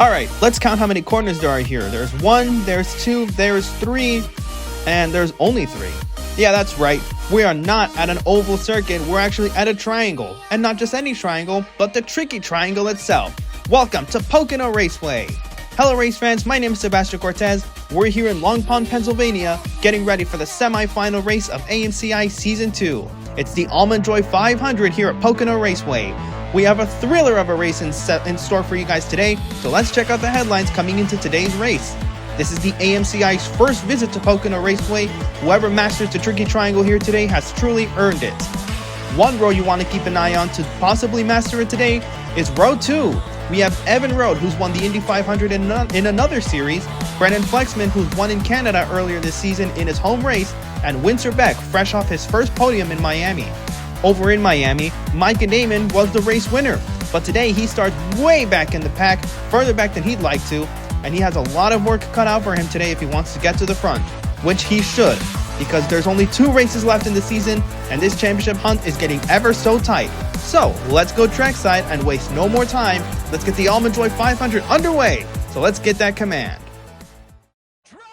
Alright, let's count how many corners there are here. There's 1, there's 2, there's 3, and there's only 3. Yeah, that's right. We are not at an oval circuit, we're actually at a triangle. And not just any triangle, but the tricky triangle itself. Welcome to Pocono Raceway. Hello race fans, my name is Sebastian Cortez. We're here in Long Pond, Pennsylvania, getting ready for the semi-final race of AMCI Season 2. It's the Almond Joy 500 here at Pocono Raceway. We have a thriller of a race in store for you guys today, so let's check out the headlines coming into today's race. This is the AMCI's first visit to Pocono Raceway. Whoever masters the tricky triangle here today has truly earned it. One row you want to keep an eye on to possibly master it today is row 2. We have Evan Road, who's won the Indy 500 in another series, Brendan Flexman, who's won in Canada earlier this season in his home race, and Winter Beck, fresh off his first podium in Miami. Over in Miami, Micah Damon was the race winner, but today he starts way back in the pack, further back than he'd like to, and he has a lot of work cut out for him today if he wants to get to the front, which he should, because there's only 2 races left in the season, and this championship hunt is getting ever so tight. So, let's go trackside and waste no more time. Let's get the Almond Joy 500 underway. So let's get that command. Driver,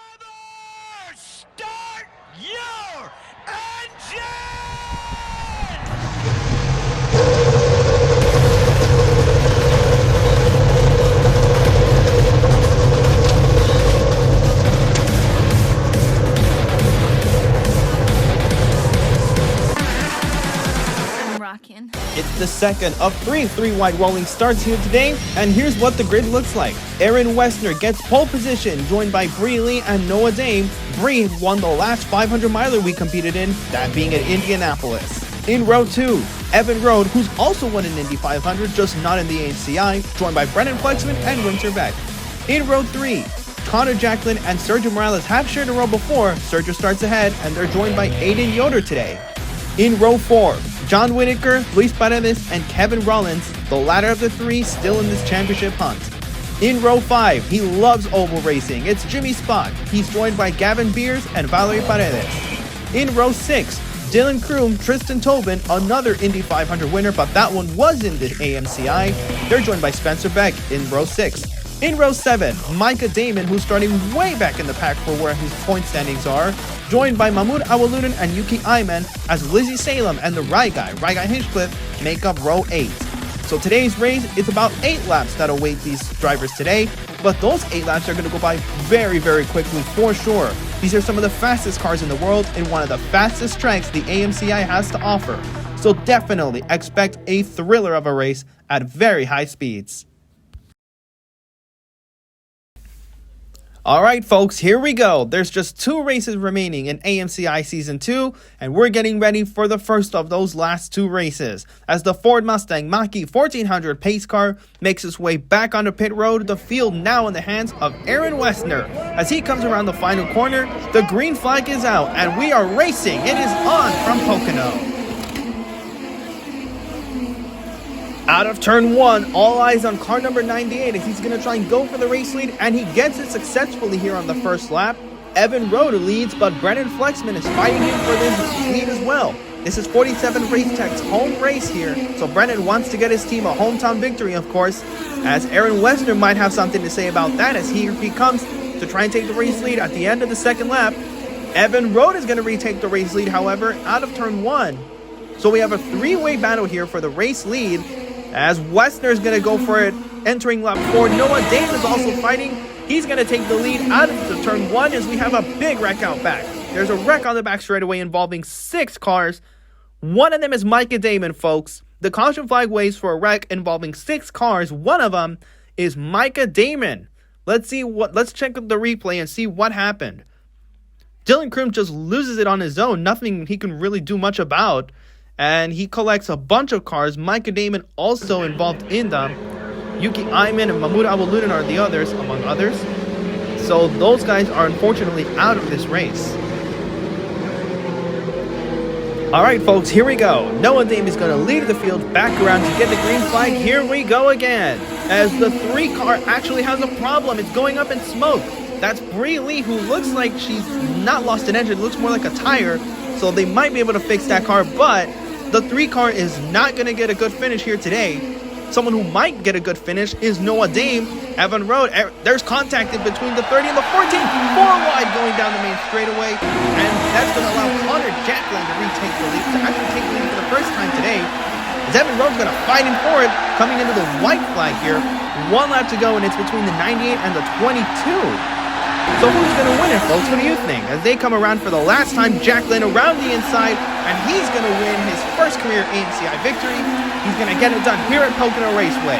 start your engine! It's the second of 3 3-wide rolling starts here today, and here's what the grid looks like. Aaron Westner gets pole position, joined by Bree Lee and Noah Dame. Bree won the last 500-miler we competed in, that being at Indianapolis. In row 2, Evan Road, who's also won an Indy 500, just not in the AMCI, joined by Brendan Flexman and Winter Beck. In row 3, Connor Jacklin and Sergio Morales have shared a row before. Sergio starts ahead, and they're joined by Aiden Yoder today. In row 4, John Whitaker, Luis Paredes, and Kevin Rollins, the latter of the 3 still in this championship hunt. In row 5, he loves oval racing, it's Jimmy Spott. He's joined by Gavin Beers and Valerie Paredes. In row 6, Dylan Kroom, Tristan Tobin, another Indy 500 winner, but that one was in the AMCI. They're joined by Spencer Beck in row 6. In row 7, Micah Damon, who's starting way back in the pack for where his point standings are, joined by Mahmoud Awalunan and Yuki Ayman, as Lizzie Salem and the Rai Guy Hinchcliffe, make up row 8. So today's race is about 8 laps that await these drivers today, but those 8 laps are going to go by very, very quickly for sure. These are some of the fastest cars in the world in one of the fastest tracks the AMCI has to offer. So definitely expect a thriller of a race at very high speeds. Alright folks, here we go. There's just 2 races remaining in AMCI Season 2, and we're getting ready for the first of those last 2 races. As the Ford Mustang Mach-E 1400 pace car makes its way back onto pit road, the field now in the hands of Aaron Westner. As he comes around the final corner, the green flag is out, and we are racing. It is on from Pocono. Out of turn 1, all eyes on car number 98 as he's going to try and go for the race lead, and he gets it successfully here on the first lap. Evan Road leads, but Brendan Flexman is fighting him for this lead as well. This is 47 Race Tech's home race here, so Brendan wants to get his team a hometown victory, of course, as Aaron Westner might have something to say about that as he comes to try and take the race lead at the end of the second lap. Evan Road is going to retake the race lead, however, out of turn 1. So we have a 3-way battle here for the race lead, as Westner is going to go for it entering lap 4. Noah Dame is also fighting. He's going to take the lead out of the turn 1 as we have a big wreck out back. There's a wreck on the back straightaway involving 6 cars. One of them is Micah Damon, folks. The caution flag waves for a wreck involving 6 cars. One of them is Micah Damon. Let's check the replay and see what happened. Dylan Kroom just loses it on his own. Nothing he can really do much about. And he collects a bunch of cars. Micah Damon also involved in them. Yuki Ayman and Mahmoud Awalunan are the others, among others. So those guys are unfortunately out of this race. All right, folks, here we go. Noah Dame is going to lead the field back around to get the green flag. Here we go again. As the 3 car actually has a problem. It's going up in smoke. That's Bree Lee, who looks like she's not lost an engine. It looks more like a tire. So they might be able to fix that car, but the 3 car is not going to get a good finish here today. Someone who might get a good finish is Noah Dame. Evan Road, there's contact in between the 30 and the 14. 4 wide going down the main straightaway. And that's going to allow Connor Jacklin to retake the lead, to actually take the lead for the first time today. As Evan Road's going to fight him for it, coming into the white flag here. 1 lap to go, and it's between the 98 and the 22. So who's going to win it, folks? What do you think? As they come around for the last time, Jacklin around the inside, and he's going to win his first career AMCI victory. He's going to get it done here at Pocono Raceway.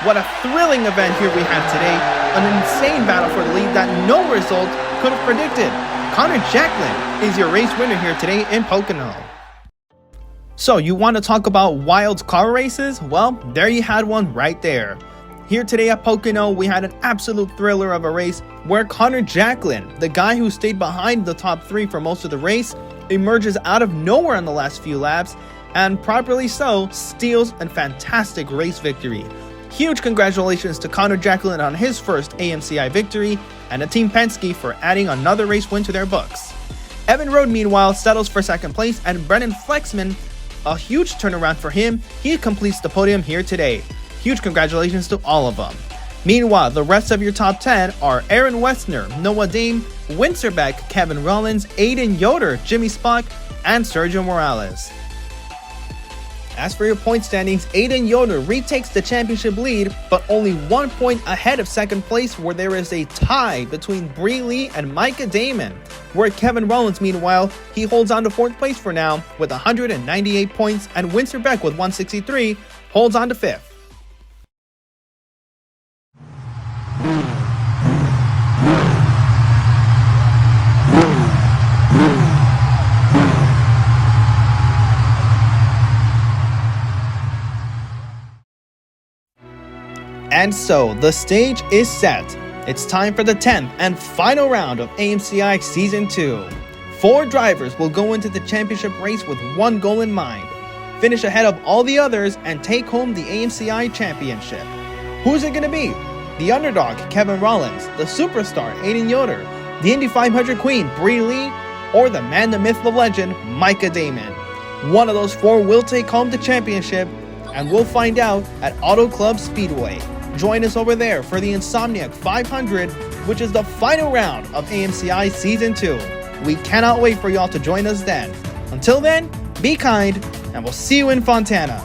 What a thrilling event here we have today. An insane battle for the lead that no result could have predicted. Connor Jacklin is your race winner here today in Pocono. So you want to talk about wild car races? Well, there you had one right there. Here today at Pocono, we had an absolute thriller of a race where Connor Jacklin, the guy who stayed behind the top 3 for most of the race, emerges out of nowhere in the last few laps, and properly so, steals a fantastic race victory. Huge congratulations to Connor Jacklin on his first AMCI victory, and to Team Penske for adding another race win to their books. Evan Road, meanwhile, settles for 2nd place, and Brennan Flexman, a huge turnaround for him, he completes the podium here today. Huge congratulations to all of them. Meanwhile, the rest of your top 10 are Aaron Westner, Noah Dame, Winterbeck, Kevin Rollins, Aiden Yoder, Jimmy Spock, and Sergio Morales. As for your point standings, Aiden Yoder retakes the championship lead, but only 1 point ahead of 2nd place, where there is a tie between Bree Lee and Micah Damon. Where Kevin Rollins, meanwhile, he holds on to 4th place for now with 198 points, and Winterbeck with 163 holds on to 5th. And so, the stage is set. It's time for the 10th and final round of AMCI Season 2. 4 drivers will go into the championship race with one goal in mind: finish ahead of all the others and take home the AMCI championship. Who's it going to be? The underdog, Kevin Rollins, the superstar, Aiden Yoder, the Indy 500 queen, Bree Lee, or the man, the myth, the legend, Micah Damon? One of those 4 will take home the championship, and we'll find out at Auto Club Speedway. Join us over there for the Insomniac 500, which is the final round of AMCI Season 2. We cannot wait for y'all to join us then. Until then, be kind, and we'll see you in Fontana.